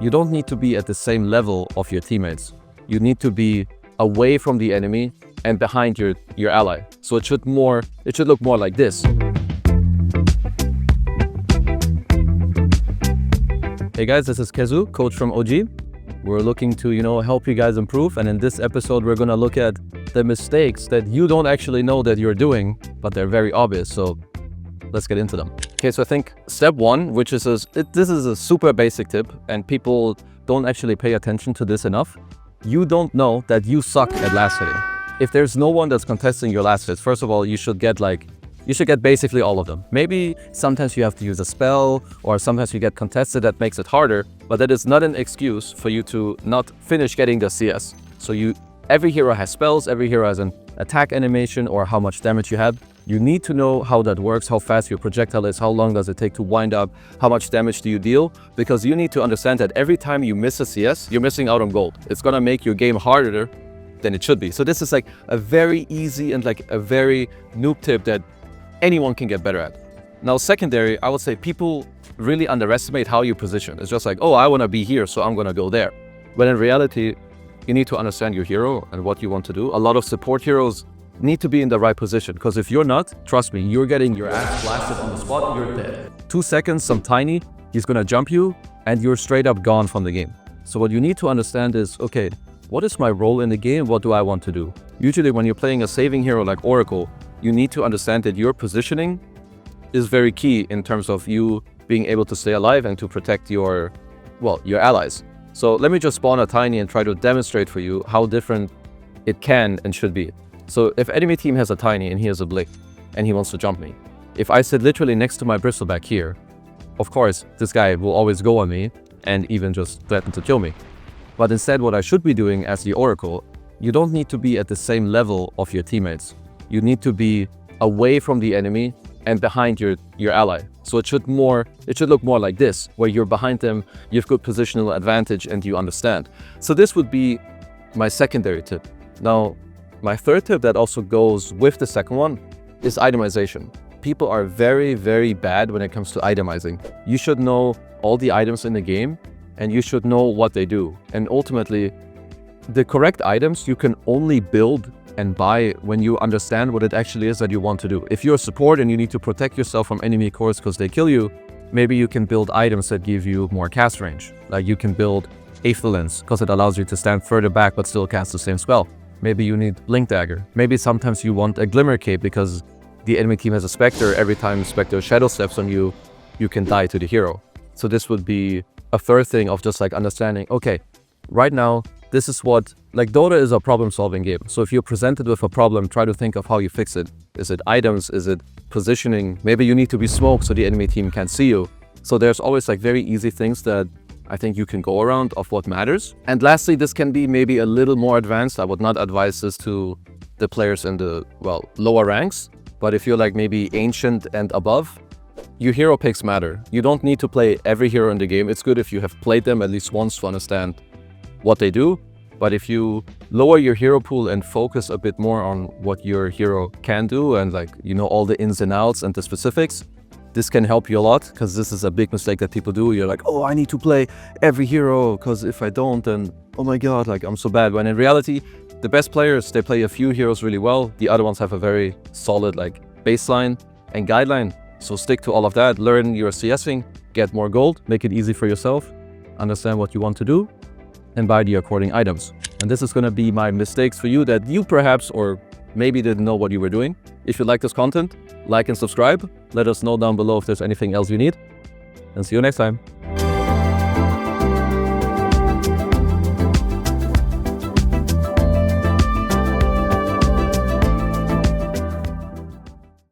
you don't need to be at the same level of your teammates. You need to be away from the enemy and behind your ally. So it should look more like this. Hey guys, this is KheZu, coach from OG. We're looking to, help you guys improve. And in this episode, we're gonna look at the mistakes that you don't actually know that you're doing, but they're very obvious. So let's get into them. Okay, so I think step one, which is this is a super basic tip and people don't actually pay attention to this enough. You don't know that you suck at last hitting. If there's no one that's contesting your last hits, first of all, you should get basically all of them. Maybe sometimes you have to use a spell or sometimes you get contested, that makes it harder, but that is not an excuse for you to not finish getting the CS. So every hero has spells, every hero has an attack animation or how much damage you have. You need to know how that works, how fast your projectile is, how long does it take to wind up, how much damage do you deal, because you need to understand that every time you miss a CS, you're missing out on gold. It's gonna make your game harder than it should be. So this is like a very easy and like a very noob tip that anyone can get better at. Now, secondary, I would say people really underestimate how you position. It's just like, oh, I wanna be here, so I'm gonna go there. But in reality, you need to understand your hero and what you want to do. A lot of support heroes need to be in the right position, because if you're not, trust me, you're getting your ass blasted on the spot, you're dead. 2 seconds, some tiny, he's gonna jump you, and you're straight up gone from the game. So what you need to understand is, okay, what is my role in the game? What do I want to do? Usually when you're playing a saving hero like Oracle, you need to understand that your positioning is very key in terms of you being able to stay alive and to protect your allies. So let me just spawn a tiny and try to demonstrate for you how different it can and should be. So if enemy team has a tiny and he has a blick and he wants to jump me, if I sit literally next to my bristleback here, of course, this guy will always go on me and even just threaten to kill me. But instead, what I should be doing as the Oracle, you don't need to be at the same level of your teammates. You need to be away from the enemy and behind your ally. So it should look more like this, where you're behind them, you have good positional advantage and you understand. So this would be my secondary tip. Now, my third tip that also goes with the second one is itemization. People are very, very bad when it comes to itemizing. You should know all the items in the game and you should know what they do. And ultimately, the correct items you can only build and buy when you understand what it actually is that you want to do. If you're a support and you need to protect yourself from enemy cores because they kill you, maybe you can build items that give you more cast range. Like you can build Aethelence because it allows you to stand further back but still cast the same spell. Maybe you need Blink Dagger. Maybe sometimes you want a Glimmer Cape because the enemy team has a Spectre. Every time Spectre shadow steps on you, you can die to the hero. So this would be a third thing of just like understanding, okay, right now, this is what, like Dota is a problem-solving game. So if you're presented with a problem, try to think of how you fix it. Is it items? Is it positioning? Maybe you need to be smoked so the enemy team can't see you. So there's always like very easy things that I think you can go around of what matters. And lastly, this can be maybe a little more advanced. I would not advise this to the players in the, lower ranks. But if you're like maybe ancient and above, your hero picks matter. You don't need to play every hero in the game. It's good if you have played them at least once to understand what they do. But if you lower your hero pool and focus a bit more on what your hero can do and all the ins and outs and the specifics, this can help you a lot, because this is a big mistake that people do. You're like, oh, I need to play every hero because if I don't, then oh my god, I'm so bad. When in reality, the best players, they play a few heroes really well. The other ones have a very solid baseline and guideline. So stick to all of that, learn your CSing, get more gold, make it easy for yourself, understand what you want to do, and buy the according items. And this is going to be my mistakes for you that you perhaps or maybe didn't know what you were doing. If you like this content, like and subscribe. Let us know down below if there's anything else you need. And see you next time.